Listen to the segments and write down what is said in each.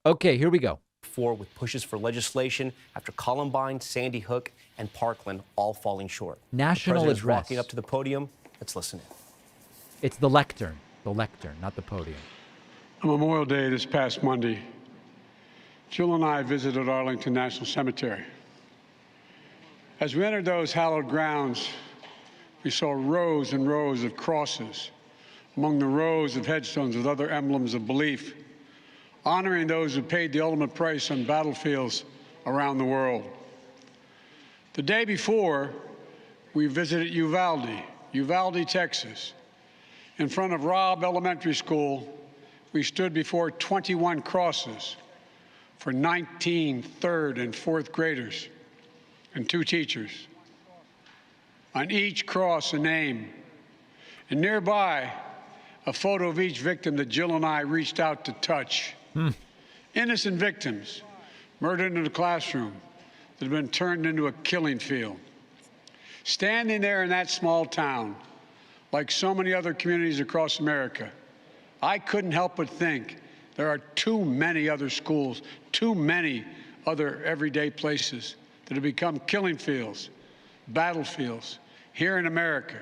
Okay, here we go. With pushes for legislation after Columbine, Sandy Hook, and Parkland all falling short. National the president's address. Walking up to the podium. Let's listen in. It's the lectern, not the podium. On Memorial Day this past Monday, Jill and I visited Arlington National Cemetery. As we entered those hallowed grounds, we saw rows and rows of crosses among the rows of headstones with other emblems of belief, honoring those who paid the ultimate price on battlefields around the world. The day before, we visited Uvalde, Texas. In front of Robb Elementary School, we stood before 21 crosses for 19 third and fourth graders and 2 teachers. On each cross, a name, and nearby, a photo of each victim that Jill and I reached out to touch. Innocent victims murdered in a classroom that have been turned into a killing field. Standing there in that small town, like so many other communities across America, I couldn't help but think there are too many other schools, too many other everyday places that have become killing fields, battlefields here in America.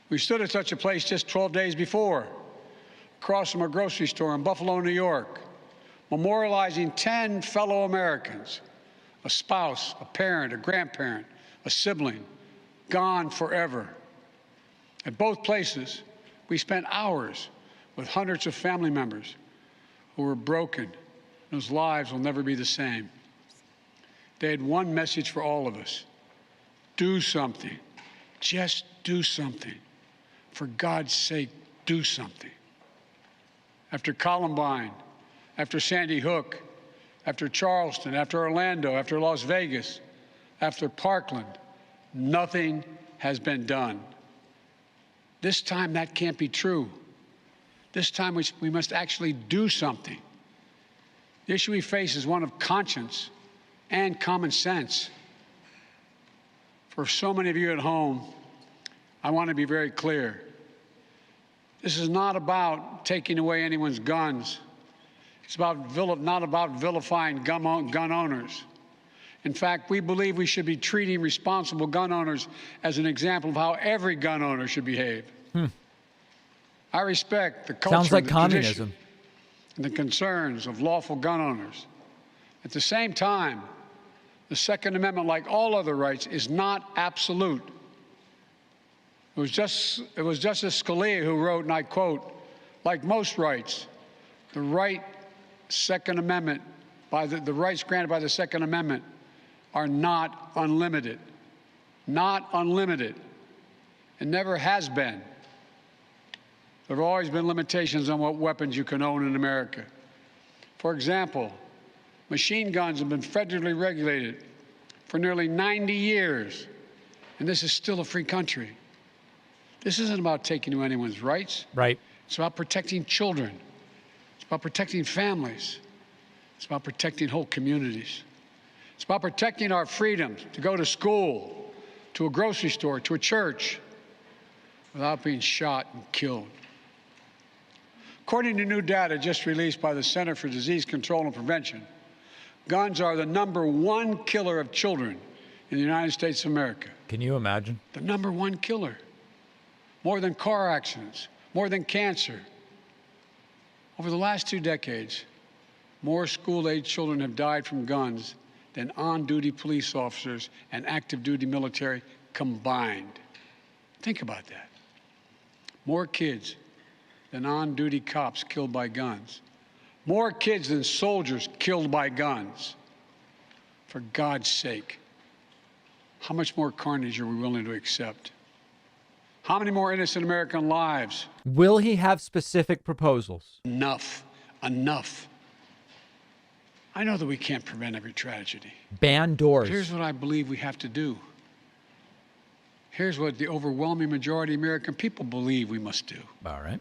We stood at such a place just 12 days before, across from a grocery store in Buffalo, New York, memorializing 10 fellow Americans, a spouse, a parent, a grandparent, a sibling, gone forever. At both places, we spent hours with hundreds of family members who were broken, whose lives will never be the same. They had one message for all of us: do something. Just do something. For God's sake, do something. After Columbine, after Sandy Hook, after Charleston, after Orlando, after Las Vegas, after Parkland, nothing has been done. This time, that can't be true. This time, we must actually do something. The issue we face is one of conscience and common sense. For so many of you at home, I want to be very clear. This is not about taking away anyone's guns. It's not about vilifying gun owners. In fact, we believe we should be treating responsible gun owners as an example of how every gun owner should behave. I respect the culture, sounds like the communism, tradition, and the concerns of lawful gun owners. At the same time, the Second Amendment, like all other rights, is not absolute. It was Justice Scalia who wrote, and I quote, "Like most rights, the rights granted by the Second Amendment are not unlimited. Not unlimited. It never has been. There have always been limitations on what weapons you can own in America. For example, machine guns have been federally regulated for nearly 90 years, and this is still a free country. This isn't about taking away anyone's rights. right? It's about protecting children. It's about protecting families. It's about protecting whole communities. It's about protecting our freedom to go to school, to a grocery store, to a church, without being shot and killed. According to new data just released by the Center for Disease Control and Prevention, guns are the #1 killer of children in the United States of America. Can you imagine? The #1 killer. More than car accidents, more than cancer. Over the last 2 decades, more school-age children have died from guns than on-duty police officers and active-duty military combined. Think about that. More kids than on-duty cops killed by guns. More kids than soldiers killed by guns. For God's sake, how much more carnage are we willing to accept? How many more innocent American lives? Will he have specific proposals? Enough. Enough. I know that we can't prevent every tragedy. Ban doors. But here's what I believe we have to do. Here's what the overwhelming majority of American people believe we must do. All right.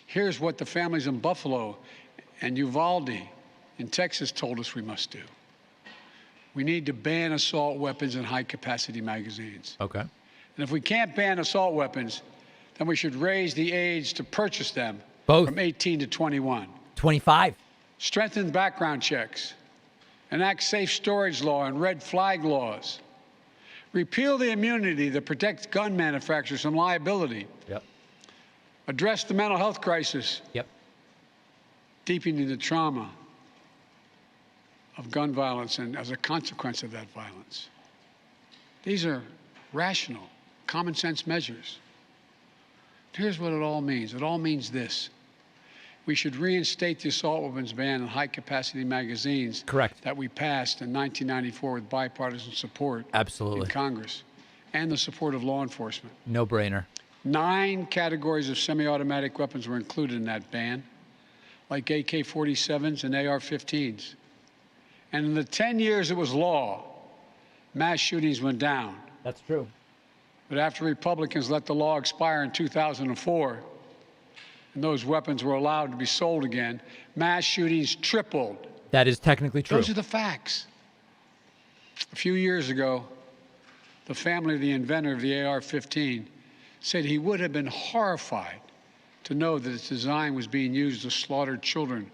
Here's what the families in Buffalo and Uvalde in Texas told us we must do. We need to ban assault weapons and high-capacity magazines. Okay. And if we can't ban assault weapons, then we should raise the age to purchase them Both. from 18 to 21. 25. strengthen background checks, enact safe storage law and red flag laws, repeal the immunity that protects gun manufacturers from liability, Yep. address the mental health crisis, Yep. deepening the trauma of gun violence and as a consequence of that violence. These are rational, common sense measures. Here's what it all means. It all means this. We should reinstate the assault weapons ban on high-capacity magazines. Correct. That we passed in 1994 with bipartisan support. Absolutely. In Congress and the support of law enforcement. No brainer. 9 categories of semi-automatic weapons were included in that ban, like AK-47s and AR-15s. And in the 10 years it was law, mass shootings went down. That's true. But after Republicans let the law expire in 2004, and those weapons were allowed to be sold again, mass shootings tripled. That is technically true. Those are the facts. A few years ago, the family of the inventor of the AR-15 said he would have been horrified to know that its design was being used to slaughter children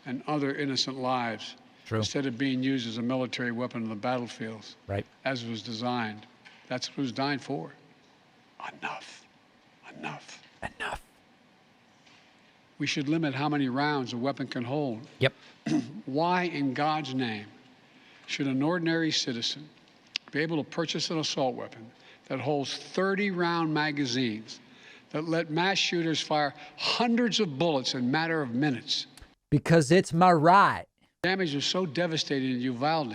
and other innocent lives. True. Instead of being used as a military weapon on the battlefields. Right. As it was designed. That's what it was designed for. Enough. Enough. Enough. We should limit how many rounds a weapon can hold. Yep. Why in God's name should an ordinary citizen be able to purchase an assault weapon that holds 30-round magazines that let mass shooters fire hundreds of bullets in a matter of minutes? Because it's my right. Damage was so devastating in Uvalde,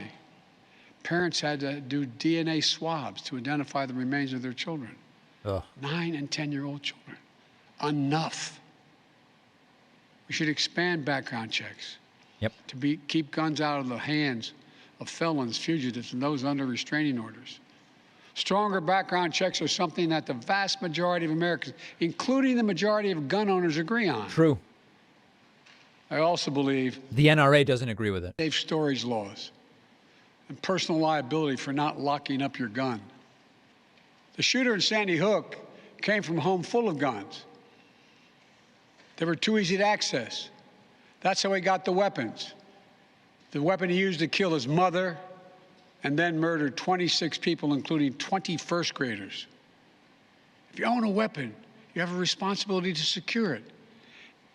parents had to do DNA swabs to identify the remains of their children. Ugh. 9 and 10-year-old children. Enough. We should expand background checks. Yep. To keep guns out of the hands of felons, fugitives, and those under restraining orders. Stronger background checks are something that the vast majority of Americans, including the majority of gun owners, agree on. True. I also believe the NRA doesn't agree with it. Safe storage laws and personal liability for not locking up your gun. The shooter in Sandy Hook came from a home full of guns. They were too easy to access. That's how he got the weapons. The weapon he used to kill his mother and then murdered 26 people, including 20 first graders. If you own a weapon, you have a responsibility to secure it.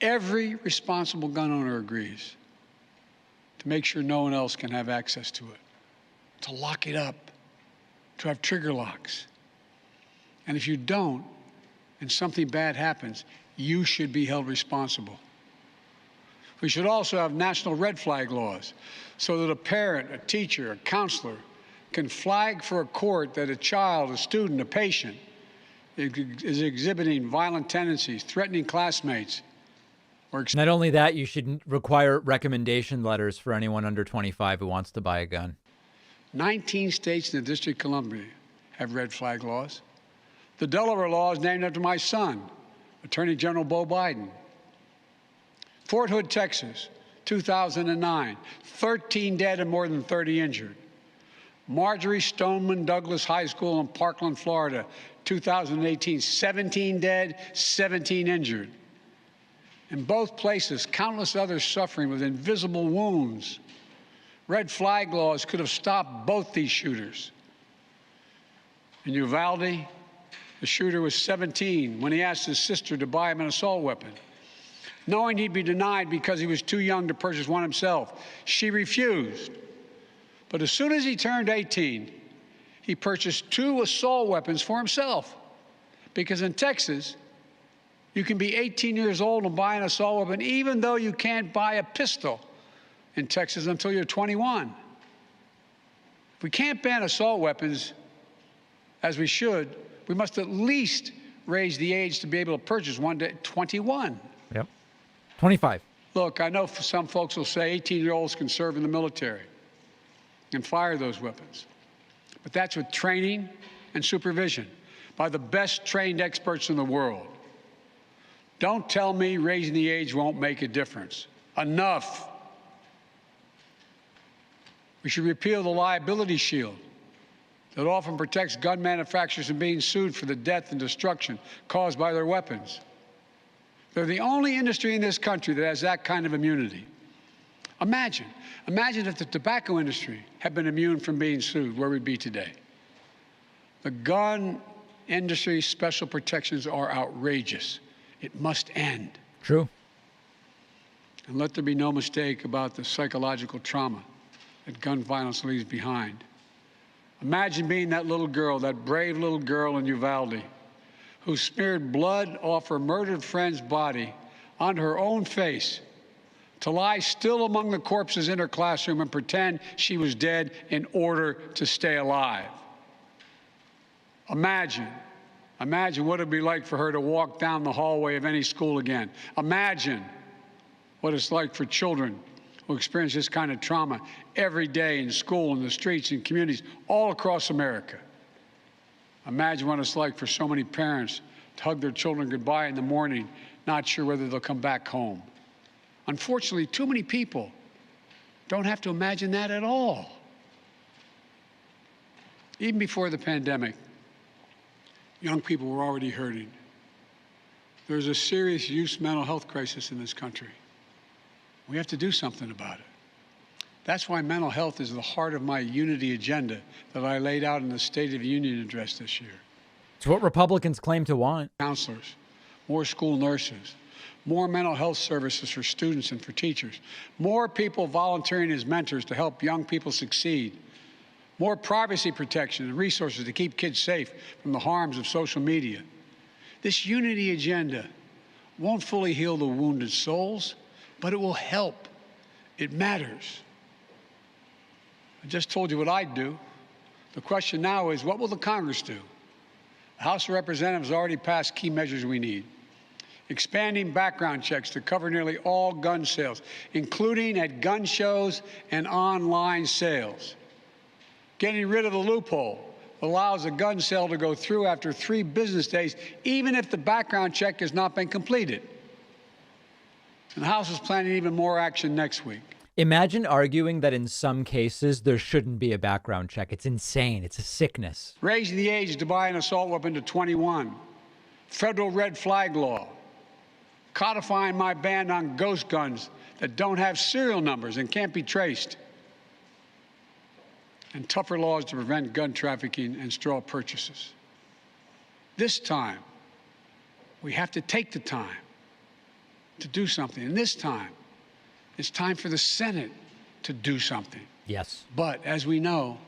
Every responsible gun owner agrees to make sure no one else can have access to it, to lock it up, to have trigger locks. And if you don't, and something bad happens, you should be held responsible. We should also have national red flag laws so that a parent, a teacher, a counselor can flag for a court that a child, a student, a patient is exhibiting violent tendencies, threatening classmates. Not only that, you should require recommendation letters for anyone under 25 who wants to buy a gun. 19 states in the District of Columbia have red flag laws. The Delaware law is named after my son, Attorney General Beau Biden. Fort Hood, Texas, 2009, 13 dead and more than 30 injured. Marjorie Stoneman Douglas High School in Parkland, Florida, 2018, 17 dead, 17 injured. In both places, countless others suffering with invisible wounds. Red flag laws could have stopped both these shooters. In Uvalde, the shooter was 17 when he asked his sister to buy him an assault weapon. Knowing he'd be denied because he was too young to purchase one himself, she refused. But as soon as he turned 18, he purchased 2 assault weapons for himself. Because in Texas, you can be 18 years old and buy an assault weapon, even though you can't buy a pistol in Texas until you're 21. If we can't ban assault weapons, as we should, we must at least raise the age to be able to purchase one to 21. Yep. 25. Look, I know some folks will say 18-year-olds can serve in the military and fire those weapons. But that's with training and supervision by the best trained experts in the world. Don't tell me raising the age won't make a difference. Enough. We should repeal the liability shield that often protects gun manufacturers from being sued for the death and destruction caused by their weapons. They're the only industry in this country that has that kind of immunity. Imagine if the tobacco industry had been immune from being sued, where we'd be today. The gun industry's special protections are outrageous. It must end. True. And let there be no mistake about the psychological trauma that gun violence leaves behind. Imagine being that little girl, that brave little girl in Uvalde, who smeared blood off her murdered friend's body onto her own face to lie still among the corpses in her classroom and pretend she was dead in order to stay alive. Imagine what it'd be like for her to walk down the hallway of any school again. Imagine what it's like for children who experience this kind of trauma every day in school, in the streets, in communities all across America. Imagine what it's like for so many parents to hug their children goodbye in the morning, not sure whether they'll come back home. Unfortunately, too many people don't have to imagine that at all. Even before the pandemic, young people were already hurting. There's a serious youth mental health crisis in this country. We have to do something about it. That's why mental health is the heart of my unity agenda that I laid out in the State of the Union address this year. It's what Republicans claim to want. Counselors, more school nurses, more mental health services for students and for teachers, more people volunteering as mentors to help young people succeed, more privacy protection and resources to keep kids safe from the harms of social media. This unity agenda won't fully heal the wounded souls, but it will help. It matters. I just told you what I'd do. The question now is, what will the Congress do? The House of Representatives already passed key measures we need. Expanding background checks to cover nearly all gun sales, including at gun shows and online sales. Getting rid of the loophole that allows a gun sale to go through after 3 business days, even if the background check has not been completed. And the House is planning even more action next week. Imagine arguing that in some cases there shouldn't be a background check. It's insane. It's a sickness. Raising the age to buy an assault weapon to 21. Federal red flag law. Codifying my ban on ghost guns that don't have serial numbers and can't be traced. And tougher laws to prevent gun trafficking and straw purchases. This time, we have to take the time to do something. And this time, it's time for the Senate to do something. Yes. But as we know,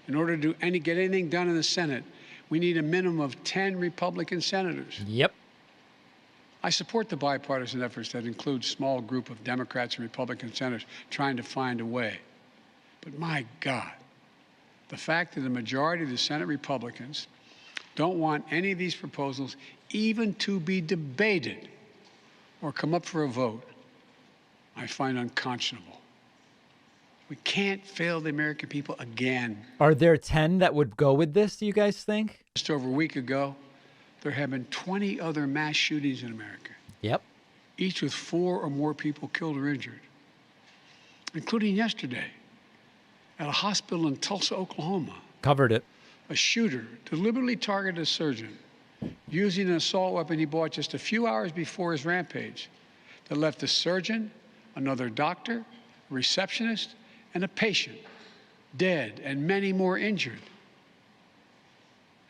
in order to get anything done in the Senate, we need a minimum of 10 Republican senators. Yep. I support the bipartisan efforts that include a small group of Democrats and Republican senators trying to find a way. But my God, the fact that the majority of the Senate Republicans don't want any of these proposals even to be debated or come up for a vote, I find unconscionable. We can't fail the American people again. Are there 10 that would go with this, do you guys think? Just over a week ago, there have been 20 other mass shootings in America. Yep. Each with 4 or more people killed or injured, including yesterday at a hospital in Tulsa, Oklahoma. Covered it. A shooter deliberately targeted a surgeon using an assault weapon he bought just a few hours before his rampage that left a surgeon, another doctor, a receptionist, and a patient dead and many more injured.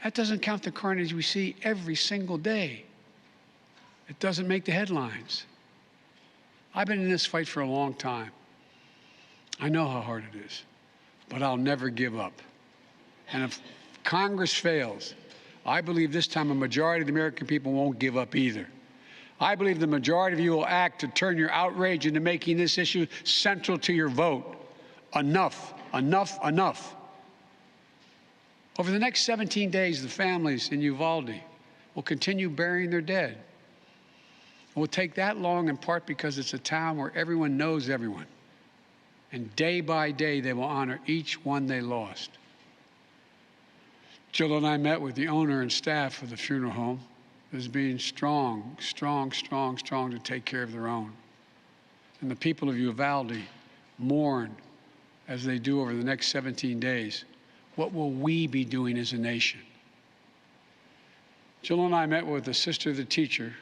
That doesn't count the carnage we see every single day. It doesn't make the headlines. I've been in this fight for a long time. I know how hard it is, but I'll never give up. And if Congress fails, I believe this time a majority of the American people won't give up either. I believe the majority of you will act to turn your outrage into making this issue central to your vote. Enough, enough, enough. Over the next 17 days, the families in Uvalde will continue burying their dead. It will take that long in part because it's a town where everyone knows everyone. And day by day, they will honor each one they lost. Jill and I met with the owner and staff of the funeral home as being strong to take care of their own. And the people of Uvalde mourn as they do over the next 17 days. What will we be doing as a nation? Jill and I met with the sister of the teacher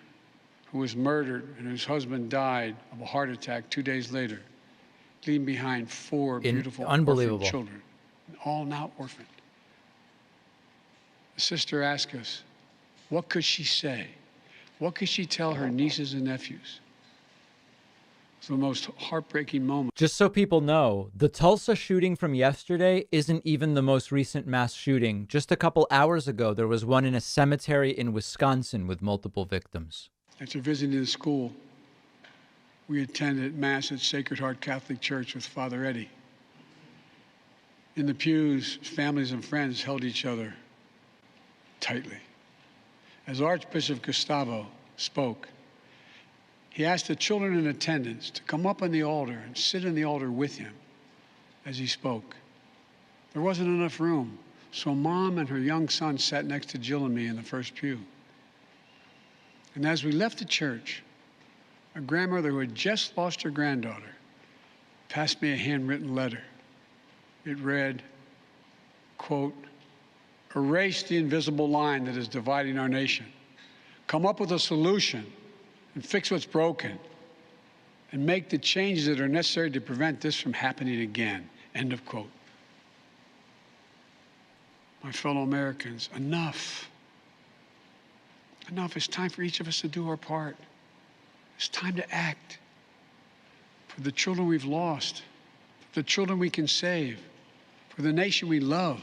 who was murdered and whose husband died of a heart attack 2 days later. leaving behind four beautiful unbelievable orphan children, all now orphaned. The sister asked us, what could she say? What could she tell her nieces and nephews? It's the most heartbreaking moment. Just so people know, the Tulsa shooting from yesterday isn't even the most recent mass shooting. Just a couple hours ago, there was one in a cemetery in Wisconsin with multiple victims. After visiting the school, we attended Mass at Sacred Heart Catholic Church with Father Eddie. In the pews, families and friends held each other tightly. As Archbishop Gustavo spoke, he asked the children in attendance to come up on the altar and sit in the altar with him as he spoke. There wasn't enough room, so Mom and her young son sat next to Jill and me in the first pew. And as we left the church, a grandmother who had just lost her granddaughter passed me a handwritten letter. It read, quote, erase the invisible line that is dividing our nation. Come up with a solution and fix what's broken and make the changes that are necessary to prevent this from happening again. End of quote. My fellow Americans, enough. Enough. It's time for each of us to do our part. It's time to act for the children we've lost, for the children we can save, for the nation we love.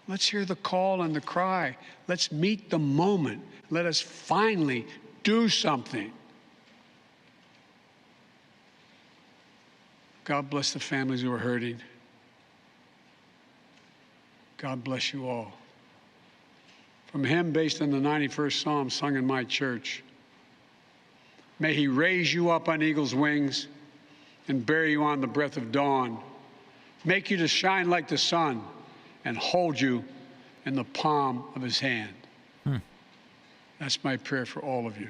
Let's hear the call and the cry. Let's meet the moment. Let us finally do something. God bless the families who are hurting. God bless you all. From a hymn based on the 91st Psalm sung in my church. May he raise you up on eagle's wings and bear you on the breath of dawn. Make you to shine like the sun and hold you in the palm of his hand. That's my prayer for all of you.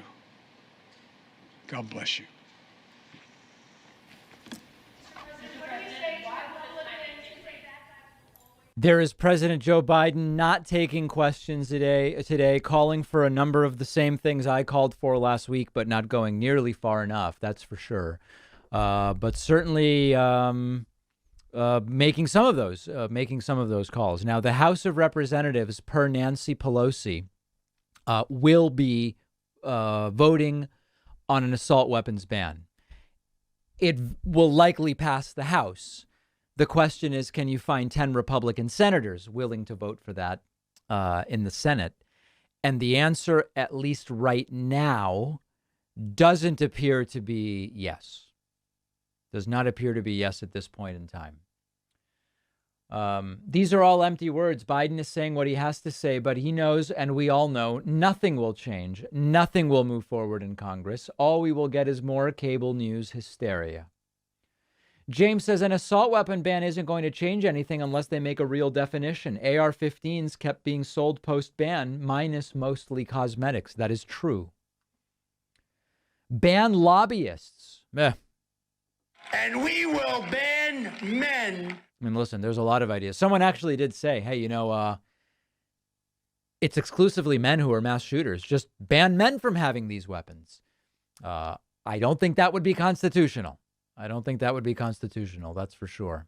God bless you. There is President Joe Biden not taking questions today, calling for a number of the same things I called for last week, but not going nearly far enough. That's for sure. But certainly making some of those calls. Now, the House of Representatives, per Nancy Pelosi, will be voting on an assault weapons ban. It will likely pass the House. The question is, can you find 10 Republican senators willing to vote for that in the Senate? And the answer, at least right now, doesn't appear to be yes. Does not appear to be yes at this point in time. These are all empty words. Biden is saying what he has to say, but he knows, and we all know, nothing will change. Nothing will move forward in Congress. All we will get is more cable news hysteria. James says an assault weapon ban isn't going to change anything unless they make a real definition. AR-15s kept being sold post-ban, minus mostly cosmetics. That is true. Ban lobbyists. And we will ban men. I mean, listen, there's a lot of ideas. Someone actually did say, hey, it's exclusively men who are mass shooters. Just ban men from having these weapons. I don't think that would be constitutional. That's for sure.